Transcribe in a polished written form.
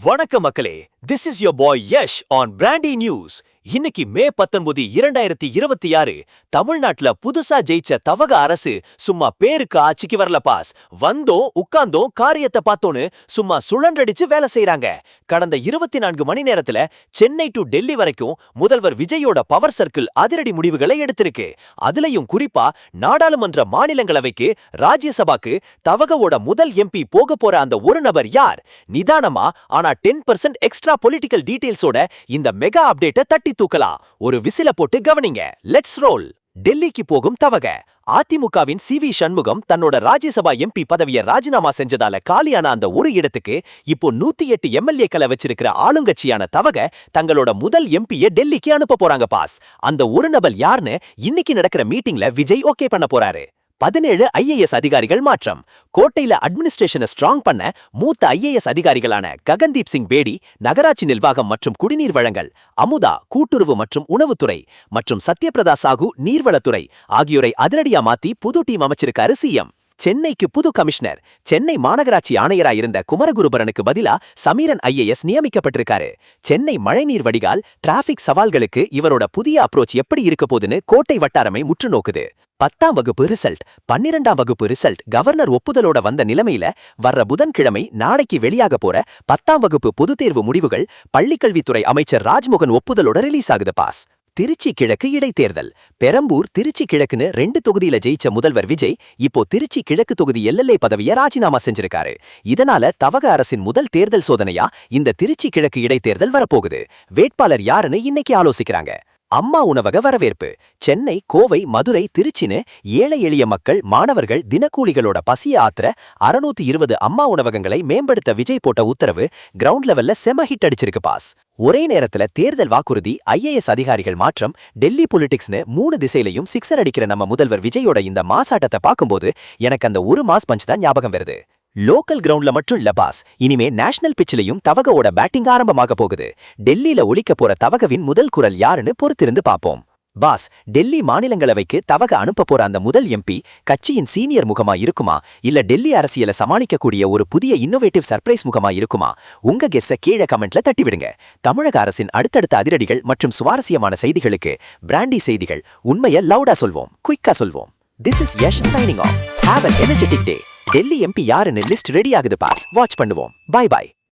வணக்கம் மக்களே, this is your boy Yash on Brandy News. இன்னைக்கு மே 19, 2026 தமிழ்நாட்டுல புதுசா ஜெயிச்ச தவக அரசு சும்மா பேருக்கு ஆட்சிக்கு வரல பாஸ். வந்தோம் உட்கார்ந்தோம் காரியத்தை பார்த்தோன்னு சும்மா சுழன்றடிச்சு வேலை செய்யறாங்க. கடந்த 24 மணி நேரத்துல சென்னை டு டெல்லி வரைக்கும் முதல்வர் விஜயோட பவர் சர்க்கிள் அதிரடி முடிவுகளை எடுத்திருக்கு. அதுலயும் குறிப்பா நாடாளுமன்ற மாநிலங்களவைக்கு ராஜ்யசபாக்கு தவகவோட முதல் எம்பி போக போற அந்த ஒரு நபர் யார்? நிதானமா ஆனா 10% எக்ஸ்ட்ரா பொலிட்டிக்கல் டீடைல்ஸோட இந்த மெகா அப்டேட்டை தட்டி தூக்கலாம். ஒரு விசில போட்டு கவனிங்க. Let's role. டெல்லிக்கு போகும் தவக. அதிமுகவின் சி.வி. சண்முகம் தன்னோட ராஜ்யசபா எம்பி பதவியை ராஜினாமா செஞ்சதால காலியான அந்த ஒரு இடத்துக்கு இப்போ 108 எம்எல்ஏக்களை வச்சிருக்கிற ஆளுங்கட்சியான தவக தங்களோட முதல் எம்பியை டெல்லிக்கு அனுப்ப போறாங்க பாஸ். அந்த ஒரு நபர் யாருன்னு இன்னைக்கு நடக்கிற மீட்டிங்ல விஜய் ஓகே பண்ண போறாரு. 17 ஐஏஎஸ் அதிகாரிகள் மாற்றம். கோட்டையில அட்மினிஸ்ட்ரேஷனை ஸ்ட்ராங் பண்ண மூத்த ஐஏஎஸ் அதிகாரிகளான ககன்தீப் சிங் பேடி நகராட்சி நிர்வாகம் மற்றும் குடிநீர் வழங்கல், அமுதா கூட்டுறவு மற்றும் உணவுத்துறை மற்றும் சத்யபிரதா சாகு நீர்வளத்துறை ஆகியோரை அதிரடியா மாத்தி புது டீம் அமைச்சிருக்காரு சிஎம். சென்னைக்கு புது கமிஷனர். சென்னை மாநகராட்சி ஆணையரா இருந்த குமரகுருபரனுக்கு பதிலா சமீரன் ஐஏஎஸ் நியமிக்கப்பட்டிருக்காரு. சென்னை மழைநீர் வடிகால் டிராபிக் சவால்களுக்கு இவரோட புதிய அப்ரோச் எப்படி இருக்க போதுன்னு கோட்டை வட்டாரமை முற்று நோக்குது. 10ஆம் வகுப்பு ரிசல்ட், 12ஆம் வகுப்பு ரிசல்ட் கவர்னர் ஒப்புதலோட வந்த நிலைமையில வர்ற புதன்கிழமை நாளைக்கு வெளியாக போற 10ஆம் வகுப்பு பொதுத் தேர்வு முடிவுகள் பள்ளிக்கல்வித்துறை அமைச்சர் ராஜ்மோகன் ஒப்புதலோட ரிலீஸ் ஆகுது பாஸ். திருச்சி கிழக்கு இடைத்தேர்தல். பெரம்பூர் திருச்சி கிழக்குன்னு 2 தொகுதியில ஜெயிச்ச முதல்வர் விஜய் இப்போ திருச்சி கிழக்கு தொகுதி எல்எல்ஏ பதவியை ராஜினாமா செஞ்சிருக்காரு. இதனால தவக அரசின் முதல் தேர்தல் சோதனையா இந்த திருச்சி கிழக்கு இடைத்தேர்தல் வரப்போகுது. வேட்பாளர் யாருன்னு இன்னைக்கு ஆலோசிக்கிறாங்க. அம்மா உணவக வரவேற்பு. சென்னை, கோவை, மதுரை, திருச்சின்னு ஏழை எளிய மக்கள், மாணவர்கள், தினக்கூலிகளோட பசிய ஆத்திர 620 அம்மா உணவகங்களை மேம்படுத்த விஜய் போட்ட உத்தரவு கிரவுண்ட் லெவல்ல செம ஹிட் அடிச்சிருக்கு பாஸ். ஒரே நேரத்துல தேர்தல் வாக்குறுதி, ஐஏஎஸ் அதிகாரிகள் மாற்றம், டெல்லி பொலிட்டிக்ஸ்னு 3 திசையிலையும் சிக்ஸர் அடிக்கிற நம்ம முதல்வர் விஜயோட இந்த மாஸ் ஆட்டத்தை பார்க்கும்போது எனக்கு அந்த ஒரு மாஸ் பஞ்ச் தான் ஞாபகம் வருது. லோக்கல் கிரவுண்ட்ல மட்டும் இல்ல பாஸ், இனிமே நேஷனல் பிச்சிலையும் தவகவோட பேட்டிங் ஆரம்பமாக போகுது. டெல்லியில ஒலிக்க போற தவகவின் முதல் குரல் யாருன்னு பொறுத்திருந்து பாப்போம். பாஸ், டெல்லி மாநிலங்களவைக்கு தவக அனுப்ப போற அந்த முதல் எம்பி கட்சியின் சீனியர் முகமா இருக்குமா, இல்ல டெல்லி அரசியலை சமாளிக்கக்கூடிய ஒரு புதிய இன்னோவேட்டிவ் சர்ப்ரைஸ் முகமா இருக்குமா? உங்க கெஸ்ஸ கீழே கமெண்ட்ல தட்டி விடுங்க. தமிழக அரசின் அடுத்தடுத்த அதிரடிகள் மற்றும் சுவாரஸ்யமான செய்திகளுக்கு பிராண்டி செய்திகள். உண்மையை லவுடா சொல்வோம், குயிக்கா சொல்வோம். This is Yash signing off. Have an energetic day. Delhi MP யாருன்னு லிஸ்ட் ரெடி ஆகுது பாஸ். வாட்ச் பண்ணுவோம். Bye by.